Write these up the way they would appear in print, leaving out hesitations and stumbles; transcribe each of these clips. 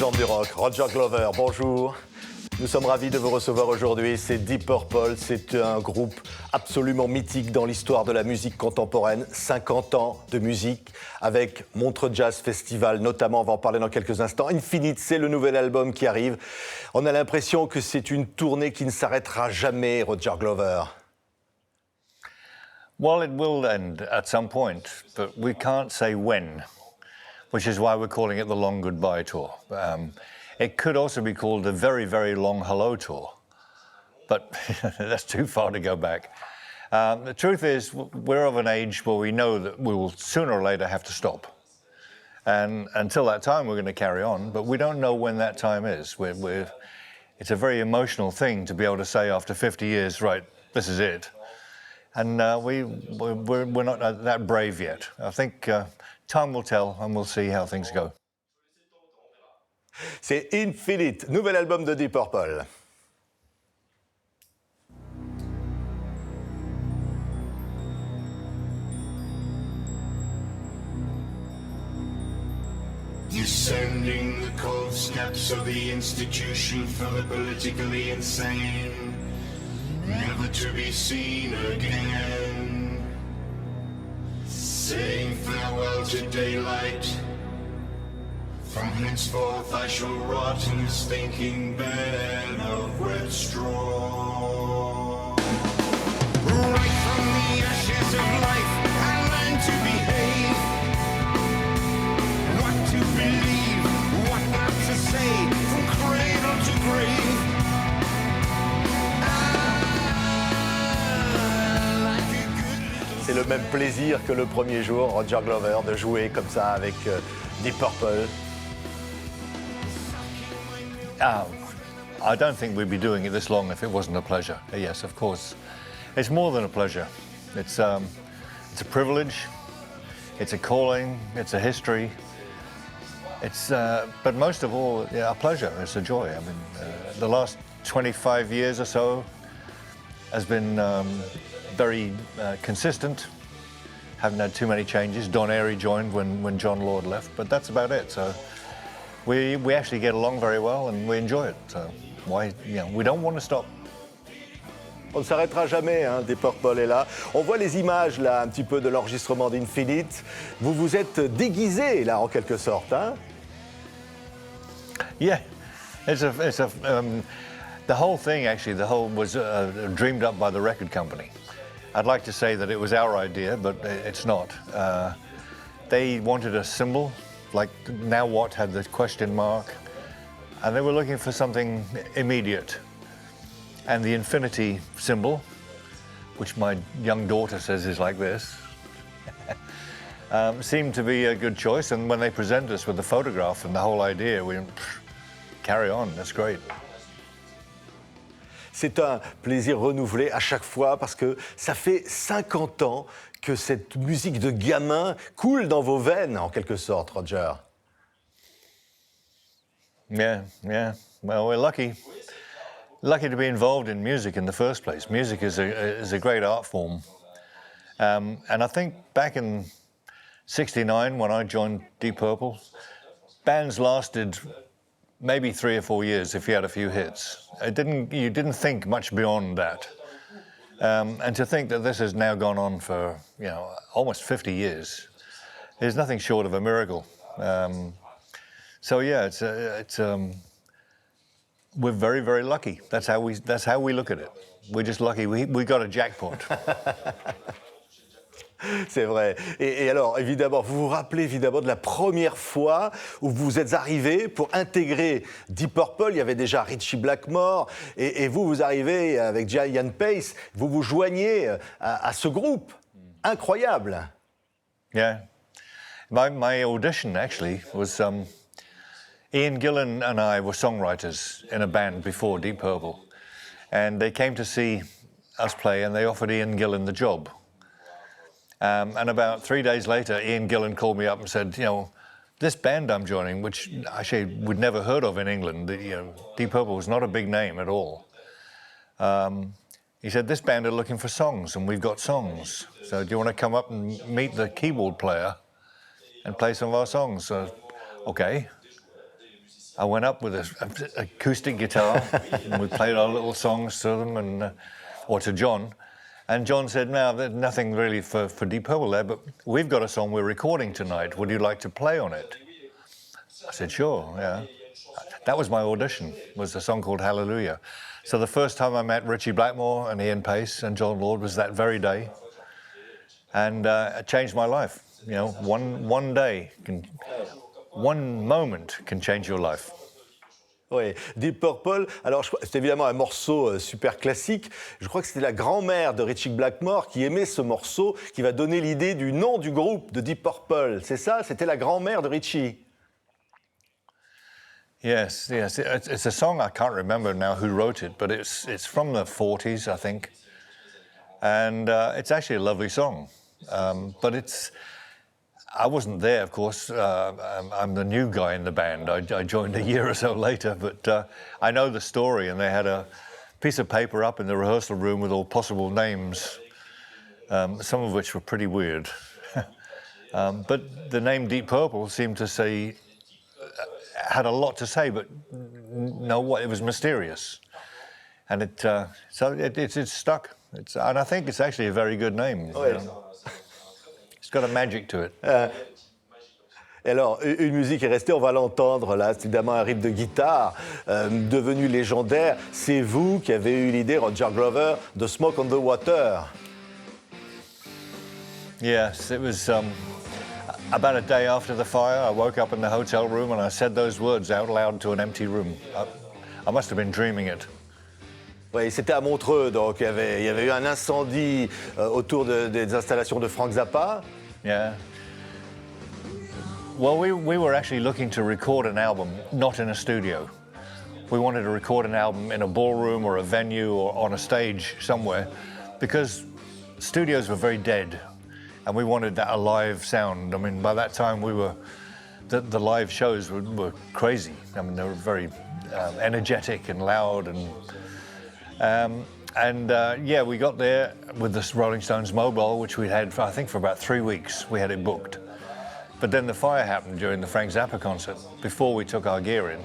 légende du rock, Roger Glover, bonjour. Nous sommes ravis de vous recevoir aujourd'hui. C'est Deep Purple, c'est un groupe absolument mythique dans l'histoire de la musique contemporaine. 50 ans de musique avec Montreux Jazz Festival, notamment, on va en parler dans quelques instants. Infinite, c'est le nouvel album qui arrive. On a l'impression que c'est une tournée qui ne s'arrêtera jamais, Roger Glover. Well, it will end at some point, but we can't say when, which is why we're calling it the Long Goodbye Tour. It could also be called the Very, Very Long Hello Tour, but that's too far to go back. The truth is, we're of an age where we know that we will sooner or later have to stop. And until that time, we're going to carry on, but we don't know when that time is. It's a very emotional thing to be able to say after 50 years, right, this is it. And we're not that brave yet. I think time will tell, and we'll see how things go. C'est Infinite, nouvel album de Deep Purple. Descending the cold steps of the institution for the politically insane, never to be seen again. Saying farewell to daylight. From henceforth I shall rot in a stinking bed of red straw. Right from the ashes of life I learned to behave. What to believe, what not to say, from cradle to grave. C'est le même plaisir que le premier jour, Roger Glover, de jouer comme ça avec Deep Purple. I don't think we'd be doing it this long if it wasn't a pleasure. Yes, of course. It's more than a pleasure. It's a privilege. It's a calling. It's a history. It's, but most of all, a pleasure. It's a joy. I mean, the last 25 years or so has been very consistent. Haven't had too many changes. Don Airey joined when John Lord left, but that's about it. So we actually get along very well and we enjoy it. So why, we don't want to stop. On ne s'arrêtera jamais, hein, Deep Purple est là. On voit les images là, un petit peu de l'enregistrement d'Infinite. Vous vous êtes déguisé là, en quelque sorte, hein? Yeah, the whole thing actually, was dreamed up by the record company. I'd like to say that it was our idea, but it's not. They wanted a symbol, like now what had the question mark, and they were looking for something immediate. And the infinity symbol, which my young daughter says is like this, seemed to be a good choice. And when they presented us with the photograph and the whole idea, we carry on, that's great. C'est un plaisir renouvelé à chaque fois parce que ça fait 50 ans que cette musique de gamin coule dans vos veines, en quelque sorte, Roger. Yeah. Well, we're lucky to be involved in music in the first place. Music is a great art form. And I think back in '69 when I joined Deep Purple, bands lasted maybe 3 or 4 years if you had a few hits. You didn't think much beyond that. And to think that this has now gone on for almost 50 years is nothing short of a miracle. So yeah, we're very, very lucky. That's how we look at it. We're just lucky. We got a jackpot. C'est vrai. Et alors, évidemment, vous vous rappelez évidemment de la première fois où vous êtes arrivé pour intégrer Deep Purple. Il y avait déjà Ritchie Blackmore et vous arrivez avec Giant Pace. Vous vous joignez à ce groupe. Incroyable. Yeah. My audition actually was Ian Gillan and I were songwriters in a band before Deep Purple. And they came to see us play and they offered Ian Gillan the job. And about 3 days later, Ian Gillan called me up and said, this band I'm joining, which actually we'd never heard of in England, Deep Purple was not a big name at all. He said, this band are looking for songs, and we've got songs. So do you want to come up and meet the keyboard player and play some of our songs? So, okay. I went up with an acoustic guitar and we played our little songs to them or to John. And John said, no, there's nothing really for Deep Purple there, but we've got a song we're recording tonight. Would you like to play on it? I said, sure, yeah. That was my audition, was a song called Hallelujah. So the first time I met Richie Blackmore and Ian Pace and John Lord was that very day. And it changed my life. You know, one day, one moment can change your life. Oui, Deep Purple, alors c'est évidemment un morceau super classique. Je crois que c'était la grand-mère de Richie Blackmore qui aimait ce morceau, qui va donner l'idée du nom du groupe de Deep Purple. C'est ça? C'était la grand-mère de Richie. Yes. It's a song, I can't remember now who wrote it, but it's from the 40s, I think. And it's actually a lovely song. But I wasn't there, of course. I'm the new guy in the band. I joined a year or so later, but I know the story, and they had a piece of paper up in the rehearsal room with all possible names, some of which were pretty weird. But the name Deep Purple seemed to say, had a lot to say, but it was mysterious. And it's stuck. And I think it's actually a very good name. Oui. It's got a magic to it. Alors, une musique est restée, on va l'entendre là, c'est évidemment un riff de guitare devenu légendaire. C'est vous qui avez eu l'idée, Roger Glover, de Smoke on the Water. Yes, it was about a day after the fire. I woke up in the hotel room and I said those words out loud to an empty room. I must have been dreaming it. Oui, c'était à Montreux, donc il y avait eu un incendie autour des installations de Frank Zappa. Yeah. Well, we were actually looking to record an album, not in a studio. We wanted to record an album in a ballroom or a venue or on a stage somewhere, because studios were very dead, and we wanted that alive sound. I mean, by that time the live shows were crazy. I mean, they were very energetic and loud we got there with this Rolling Stones mobile, which we had, I think, for about 3 weeks. We had it booked. But then the fire happened during the Frank Zappa concert before we took our gear in.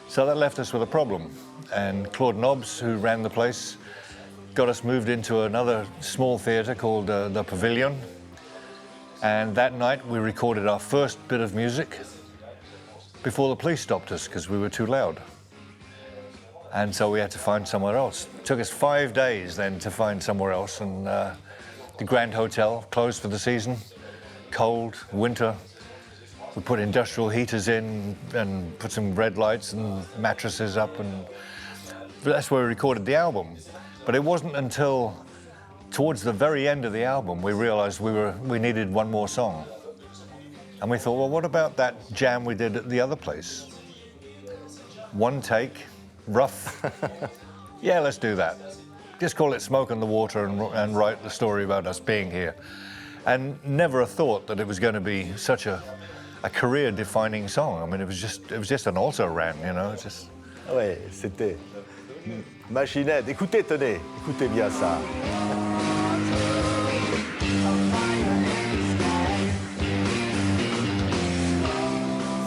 So that left us with a problem. And Claude Nobbs, who ran the place, got us moved into another small theatre called the Pavilion. And that night we recorded our first bit of music before the police stopped us because we were too loud. And so we had to find somewhere else. It took us 5 days then to find somewhere else, and the Grand Hotel closed for the season, cold, winter. We put industrial heaters in and put some red lights and mattresses up, and that's where we recorded the album. But it wasn't until towards the very end of the album we realized we needed one more song. And we thought, well, what about that jam we did at the other place? One take, rough. Yeah, let's do that. Just call it Smoke on the Water and write the story about us being here. And never a thought that it was going to be such a career-defining song. I mean, it was just an also-ran, you know. Just... Oui, c'était machinette. Écoutez, tenez, écoutez bien ça.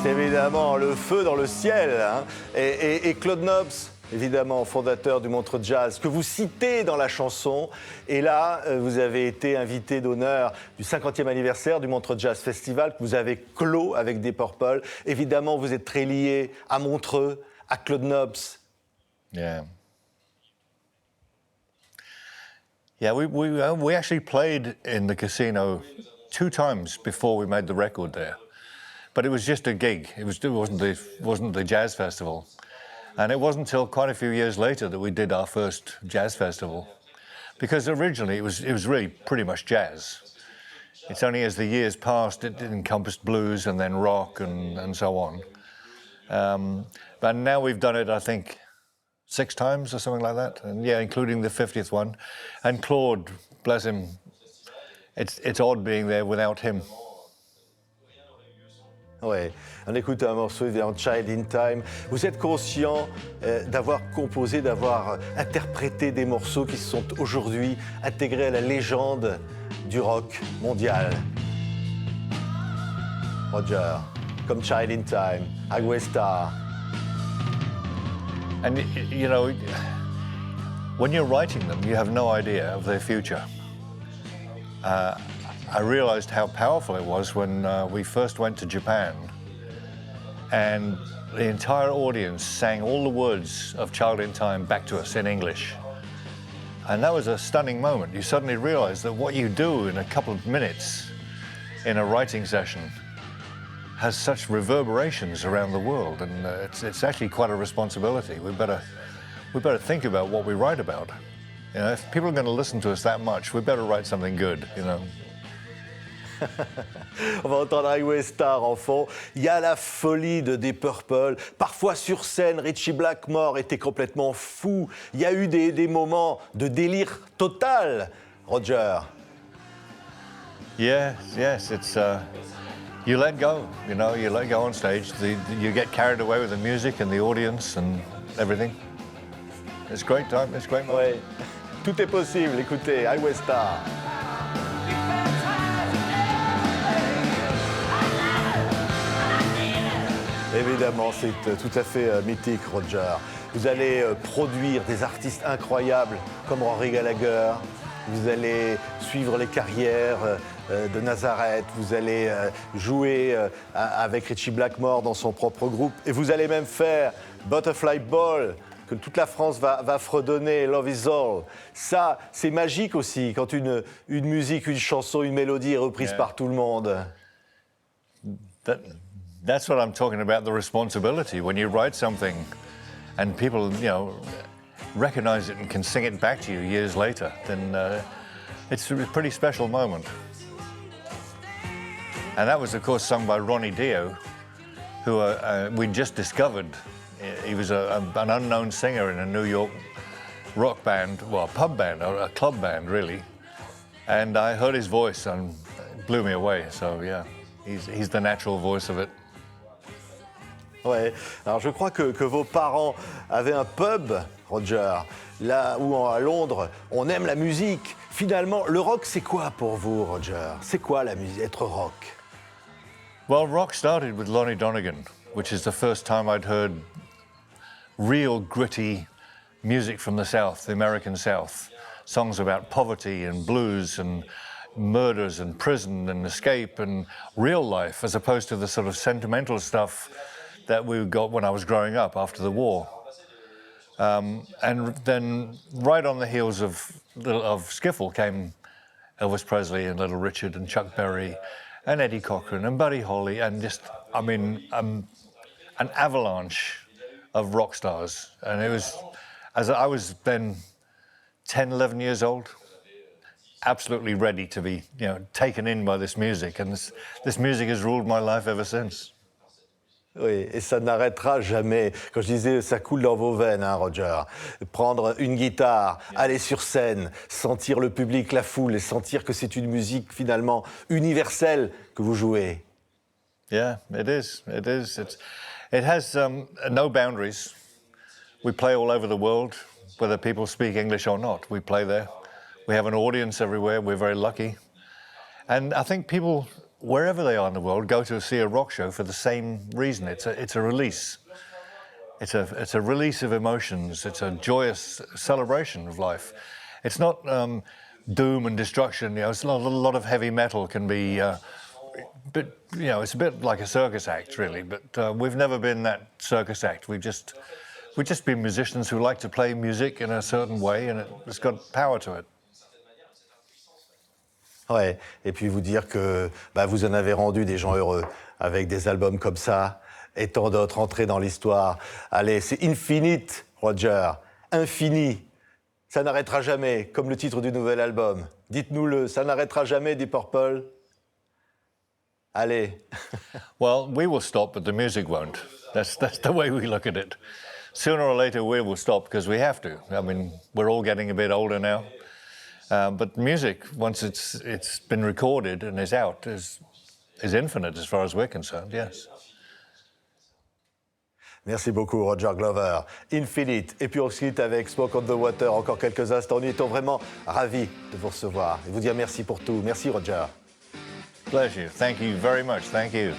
C'est évidemment le feu dans le ciel. Hein. Et Claude Nobbs, évidemment, fondateur du Montreux Jazz, que vous citez dans la chanson. Et là, vous avez été invité d'honneur du 50e anniversaire du Montreux Jazz Festival, que vous avez clos avec Deep Purple. Évidemment, vous êtes très lié à Montreux, à Claude Nobbs. Yeah. Yeah, we actually played in the casino 2 times before we made the record there. But it was just a gig. It wasn't the jazz festival. And it wasn't until quite a few years later that we did our first jazz festival. Because originally it was really pretty much jazz. It's only as the years passed it encompassed blues and then rock and so on. But now we've done it, I think, 6 times or something like that. And yeah, including the 50th one. And Claude, bless him, it's odd being there without him. Oui, on écoute un morceau évidemment, Child in Time. Vous êtes conscient d'avoir composé, d'avoir interprété des morceaux qui sont aujourd'hui intégrés à la légende du rock mondial. Roger, comme Child in Time, Highway Star, And you know, when you're writing them, you have no idea of their future. I realized how powerful it was when we first went to Japan, and the entire audience sang all the words of Child in Time back to us in English. And that was a stunning moment. You suddenly realize that what you do in a couple of minutes in a writing session has such reverberations around the world, and it's actually quite a responsibility. We better think about what we write about. You know, if people are going to listen to us that much, we better write something good, you know. On va entendre Highway Star en fond. Il y a la folie de Deep Purple. Parfois sur scène, Ritchie Blackmore était complètement fou. Il y a eu des moments de délire total, Roger. Yes, it's you let go, you know, you let go on stage. You get carried away with the music and the audience and everything. It's a great time, it's a great moment. Ouais. Tout est possible, écoutez, Highway Star. Évidemment, c'est tout à fait mythique, Roger. Vous allez produire des artistes incroyables comme Rory Gallagher. Vous allez suivre les carrières de Nazareth. Vous allez jouer avec Ritchie Blackmore dans son propre groupe. Et vous allez même faire Butterfly Ball, que toute la France va fredonner, Love is All. Ça, c'est magique aussi, quand une musique, une chanson, une mélodie est reprise par tout le monde. That's what I'm talking about, the responsibility. When you write something and people, you know, recognize it and can sing it back to you years later, then it's a pretty special moment. And that was, of course, sung by Ronnie Dio, who we just discovered. He was an unknown singer in a New York rock band, well, a pub band, or a club band, really. And I heard his voice and it blew me away. So, yeah, he's the natural voice of it. Ouais. Alors je crois que vos parents avaient un pub, Roger, là où à Londres, on aime la musique. Finalement, le rock, c'est quoi pour vous, Roger? C'est quoi la musique, être rock? Well, rock started with Lonnie Donegan, which is the first time I'd heard real gritty music from the South, the American South. Songs about poverty and blues and murders and prison and escape and real life, as opposed to the sort of sentimental stuff that we got when I was growing up after the war. And then right on the heels of Skiffle came Elvis Presley and Little Richard and Chuck Berry and Eddie Cochran and Buddy Holly, and just, I mean, an avalanche of rock stars. And it was, as I was then 10, 11 years old, absolutely ready to be, you know, taken in by this music. And this music has ruled my life ever since. Oui, et ça n'arrêtera jamais. Quand je disais, ça coule dans vos veines, hein, Roger. Prendre une guitare, aller sur scène, sentir le public, la foule, et sentir que c'est une musique finalement universelle que vous jouez. Yeah, it is. It is. It has no boundaries. We play all over the world, whether people speak English or not. We play there. We have an audience everywhere. We're very lucky. And I think people, wherever they are in the world, go to see a rock show for the same reason. It's a release. It's a release of emotions. It's a joyous celebration of life. It's not doom and destruction. You know, it's a lot of heavy metal can be, but you know, it's a bit like a circus act, really. But we've never been that circus act. We've just been musicians who like to play music in a certain way, and it's got power to it. Ouais, et puis vous dire que vous en avez rendu des gens heureux avec des albums comme ça et tant d'autres entrés dans l'histoire. Allez, c'est Infinite, Roger, infini. Ça n'arrêtera jamais, comme le titre du nouvel album. Dites-nous-le, ça n'arrêtera jamais, Deep Purple. Allez. Well, we will stop, but the music won't. That's the way we look at it. Sooner or later, we will stop because we have to. I mean, we're all getting a bit older now. But music, once it's been recorded and is out, is infinite as far as we're concerned, yes. Merci beaucoup, Roger Glover. Infinite. Et puis on se quitte avec Smoke on the Water encore quelques instants. Nous étions vraiment ravis de vous recevoir et vous dire merci pour tout. Merci, Roger. Pleasure. Thank you very much. Thank you.